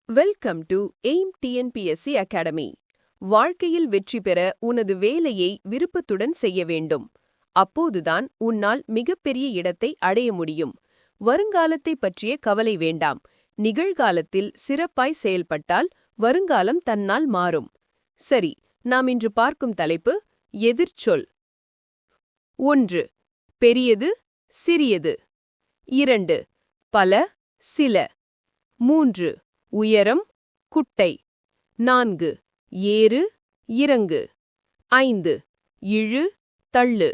Welcome to aim TNPSC academy. வாழ்க்கையில் வெற்றி பெற உனது வேலையை விருப்பத்துடன் செய்ய வேண்டும். அப்போதுதான் உன்னால் மிகப்பெரிய இடத்தை அடைய முடியும். வருங்காலத்தை பற்றிய கவலை வேண்டாம். நிகழ்காலத்தில் சிறப்பாய் செயல்பட்டால் வருங்காலம் தன்னால் மாறும். சரி, நாம் இன்று பார்க்கும் தலைப்பு எதிர்ச்சொல். 1. பெரியது, சிறியது. 2. பல, சில. 3. உயரம், குட்டை. 4. ஏறு, இறங்கு. 5. இழு, தள்ளு.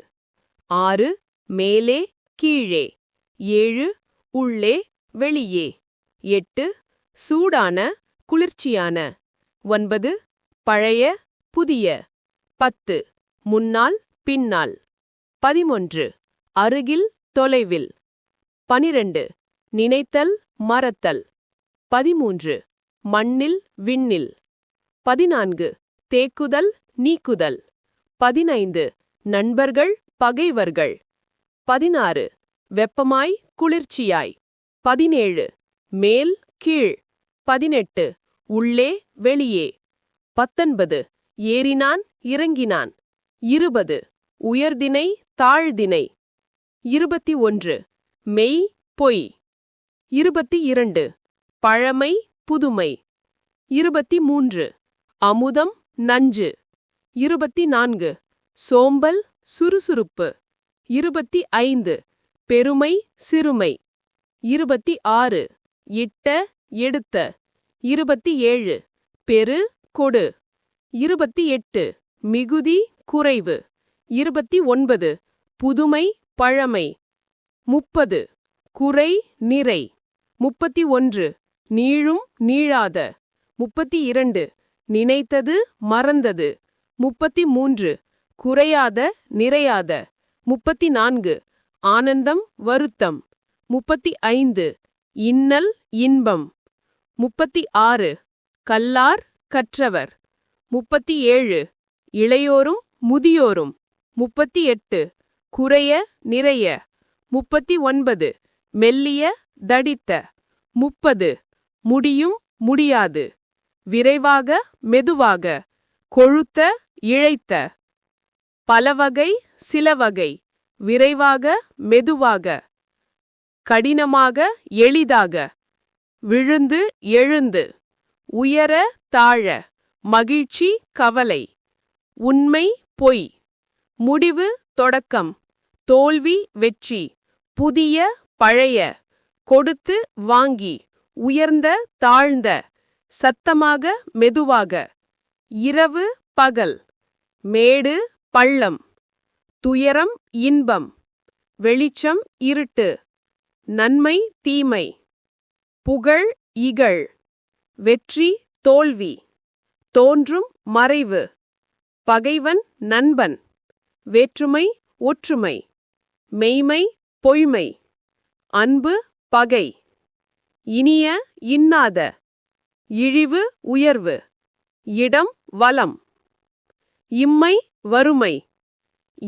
6. மேலே, கீழே. 7. உள்ளே, வெளியே. 8. சூடான, குளிர்ச்சியான. 9. பழைய, புதிய. 10. முன்னால், பின்னால். 11. அருகில், தொலைவில். 12. நினைத்தல், மறத்தல். 13. மண்ணில், விண்ணில். 14. தேக்குதல், நீக்குதல். 15. நண்பர்கள், பகைவர்கள். 16. வெப்பமாய், குளிர்ச்சியாய். 17. மேல், கீழ். 18. உள்ளே, வெளியே. 19. ஏறினான், இறங்கினான். 20. உயர்திணை, தாழ்திணை. 21. மெய், பொய். 22. பழமை, புதுமை. 23. அமுதம், நஞ்சு. 24. சோம்பல், சுறுசுறுப்பு. 25. பெருமை, சிறுமை. 26. இட்ட, எடுத்த. 27. பெரு, கொடு. 28. மிகுதி, குறைவு. 29. புதுமை, பழமை. 30. குறை, நிறை. 31. நீளும், நீளாத. 32. நினைத்தது, மறந்தது. 33. குறையாத, நிறையாத. 34. ஆனந்தம், வருத்தம். 35. இன்னல், இன்பம். 36. கல்லார், கற்றவர். 37. இளையோரும், முதியோரும். 38. குறைய, நிறைய. 39. மெல்லிய, தடித்த. 30. முடியும், முடியாது. விரைவாக, மெதுவாக. கொழுத்த, இழைத்த. பலவகை, சிலவகை. விரைவாக, மெதுவாக. கடினமாக, எளிதாக. விழுந்து, எழுந்து. உயர, தாழ. மகிழ்ச்சி, கவலை. உண்மை, பொய். முடிவு, தொடக்கம். தோல்வி, வெற்றி. புதிய, பழைய. கொடுத்து, வாங்கி. உயர்ந்த, தாழ்ந்த. சத்தமாக, மெதுவாக. இரவு, பகல். மேடு, பள்ளம். துயரம், இன்பம். வெளிச்சம், இருட்டு. நன்மை, தீமை. புகழ், இகழ். வெற்றி, தோல்வி. தோன்றும், மறைவு. பகைவன், நண்பன். வேற்றுமை, ஒற்றுமை. மெய்மை, பொய்மை. அன்பு, பகை. இனிய, இன்னாத. இழிவு, உயர்வு. இடம், வலம். இம்மை, வறுமை.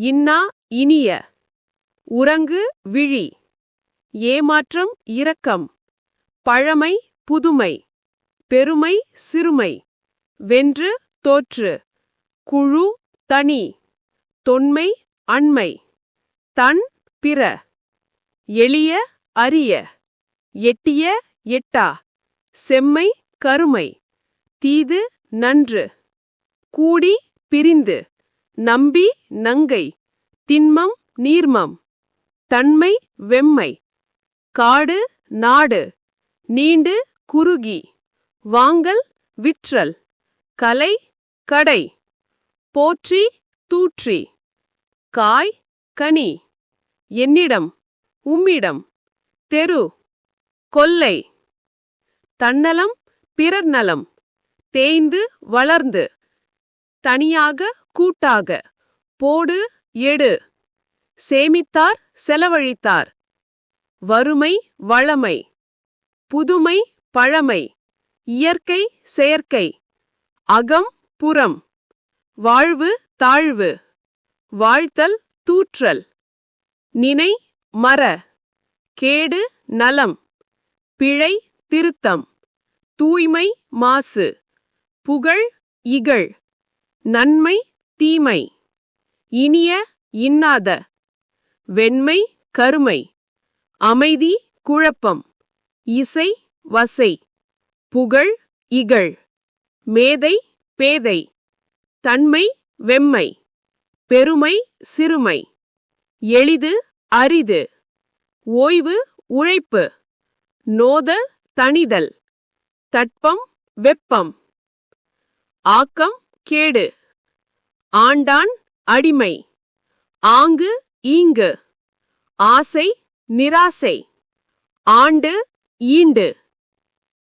இன்னா, இனிய. உறங்கு, விழி. ஏமாற்றம், இரக்கம். பழமை, புதுமை. பெருமை, சிறுமை. வென்று, தோற்று. குழு, தனி. தொன்மை, அண்மை. தன், பிற. எளிய, அரிய. எட்டிய, எட்டா. செம்மை, கருமை. தீது, நன்று. கூடி, பிரிந்து. நம்பி, நங்கை. திண்மம், நீர்மம். தன்மை, வெம்மை. காடு, நாடு. நீண்டு, குறுகி. வாங்கல், விற்றல். கலை, கடை. போற்றி, தூற்றி. காய், கனி. என்னிடம், உம்மிடம். தெரு, கொல்லை. தன்னலம், பிறர் நலம். தேய்ந்து, வளர்ந்து. தனியாக, கூட்டாக. போடு, எடு. சேமித்தார், செலவழித்தார். வறுமை, வளமை. புதுமை, பழமை. இயற்கை, செயற்கை. அகம், புறம். வாழ்வு, தாழ்வு. வாழ்த்தல், தூற்றல். நினை, மற. கேடு, நலம். பிழை, திருத்தம். தூய்மை மாசு, புகழ் இகழ், நன்மை தீமை, இனிய இன்னாத, வெண்மை கருமை, அமைதி குழப்பம், இசை வசை, புகழ் இகழ், மேதை பேதை, தன்மை வெம்மை, பெருமை சிறுமை, எளிது அரிது, ஓய்வு உழைப்பு, நோதல் தணிதல், தட்பம் வெப்பம், ஆக்கம் கேடு, ஆண்டான் அடிமை, ஆங்கு ஈங்கு, ஆசை நிராசை, ஆண்டு ஈண்டு,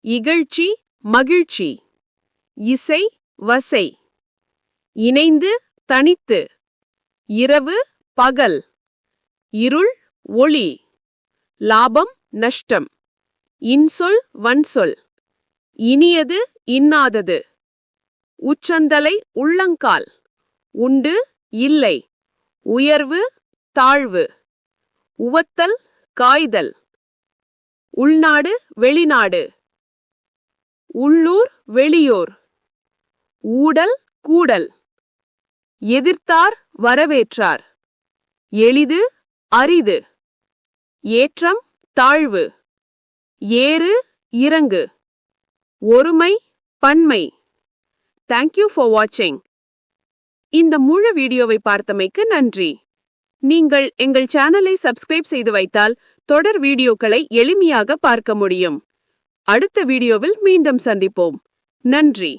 இகழ்ச்சி மகிழ்ச்சி, இசை வசை, இணைந்து தனித்து, இரவு பகல், இருள் ஒளி, லாபம் நஷ்டம், இன்சொல் வன்சொல், இனியது இன்னாதது, உச்சந்தலை உள்ளங்கால், உண்டு இல்லை, உயர்வு தாழ்வு, உவத்தல் காய்தல், உள்நாடு வெளிநாடு, உள்ளூர் வெளியூர், ஊடல் கூடல், எதிர்த்தார் வரவேற்றார், எளிது அரிது, ஏற்றம் தாழ்வு, ஏறு இறங்கு, ஒருமை பன்மை. தேங்க்யூ ஃபார் வாட்சிங். இந்த முழு வீடியோவை பார்த்தமைக்கு நன்றி. நீங்கள் எங்கள் சேனலை சப்ஸ்கிரைப் செய்து வைத்தால் தொடர் வீடியோக்களை எளிமையாக பார்க்க முடியும். அடுத்த வீடியோவில் மீண்டும் சந்திப்போம். நன்றி.